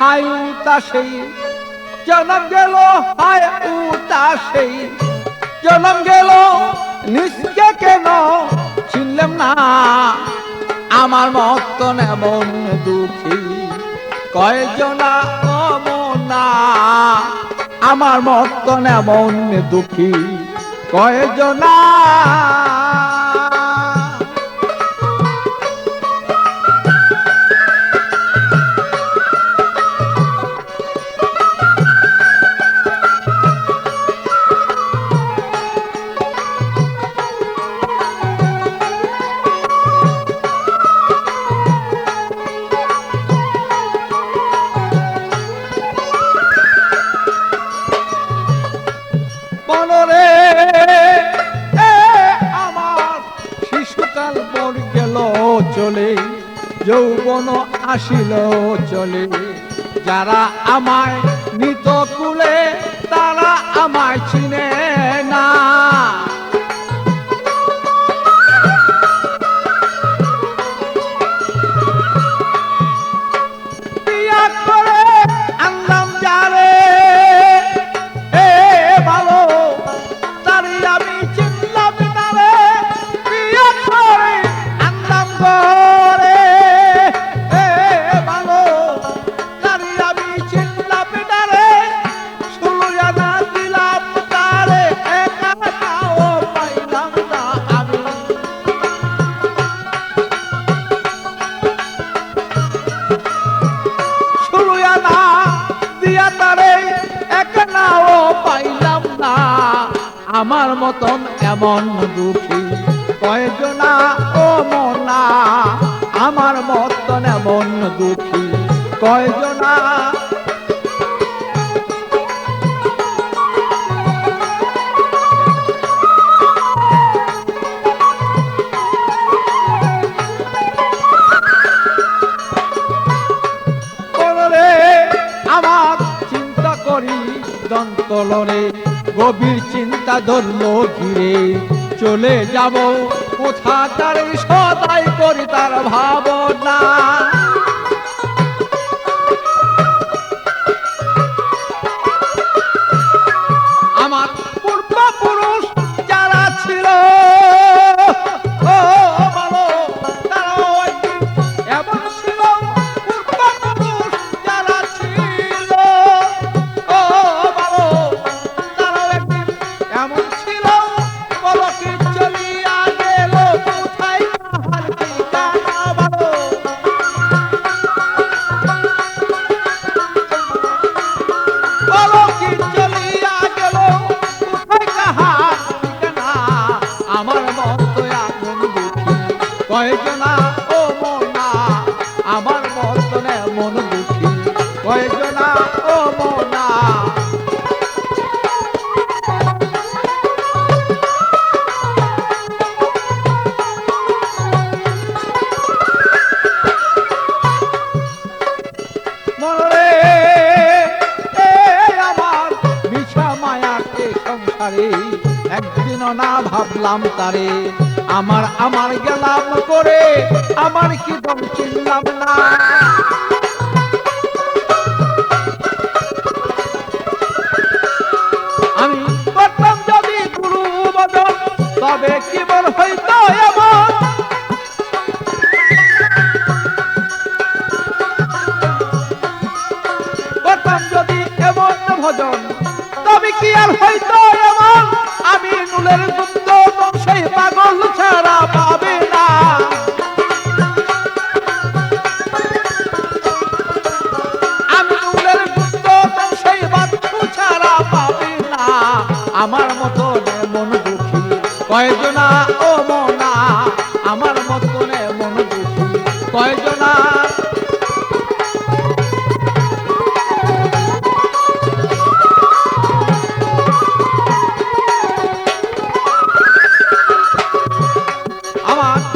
High উতাসেই জনম গেল, হায় উতাসেই জনম গেল, নিজকে কেন চিনলাম না। আমার মতন এমন দুঃখী কয়জনা অমনা, আমার মতন এমন দুঃখী কয়জনা। চলে যৌবন আসিল চলে, যারা আমায় নিত কুলে তারা আমায় চিনে না। বিয়া করে আনলাম যারে ভালো, তারই আমি চিনলাম না রে। বিয়া করে আনলাম ঘরে ভালো, তারই আমি চিনলাম না রে। 16 আনা দিলাম তারে, একা নাও পাইলাম না আমি। 16 আনা দিয়া তারে, একা নাও পাইলাম না। আমার মতন এমন দুঃখী কয়জনা ও মনা, আমার মতন এমন দুঃখী কয়জনা। আমার চিন্তা করি দন্তলরে, গভীর চিন্তা ধরলো ঘিরে। চলে যাব কোথা তার সদাই করি তার ভাবনা। আমার পূর্বপুরুষ যারা ছিল ভালো, তারাও একদিন এমন ছিল। পূর্বপুরুষ যারা ছিল ভালো, তারাও একদিন এমন ছিল। পলকে চলিয়া গেল কোথায় তাহার ঠিকানা ভালো। পলকে চলিয়া গেল কোথায় তাহার ঠিকানা। আমার মতো এমন দুঃখী কয়জনা ও মনা, আমার মতন এমন দুঃখী কয়জনা ও মনা। মরে আমার মিছা মায়াকে সংসারে, একদিনও না ভাবলাম তারে। আমার আমার গেলাম করে, আমার কি দম চিনলাম না। আমি করতাম যদি গুরু বদন, তবে কি মন হইতো এমন। করতাম যদি এমন ভজন, তবে কি আর হইতো এমন। আমি নুলের গুপ্ত সেই পাগল ছাড়া পাবে না। আমি নুলের গুপ্ত সেই বাচ্চু ছাড়া পাবে না। আমার মতো এমন দুঃখী কয়জনা ও মনা, আমার মতো এমন দুঃখী কয়জনা।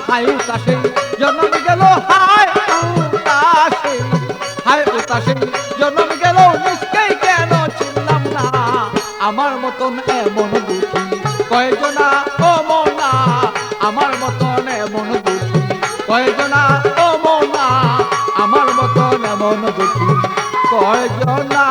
হায় উতাসে জন্ম গেল, হায় উতাসে, হায় উতাসে জন্ম গেল, নিজকে কেন চিনলাম না। আমার মতন এমন দুঃখী কয়জনা ও মনা, আমার মতন এমন দুঃখী কয়জনা ও মনা, আমার মতন এমন দুঃখী কয়জনা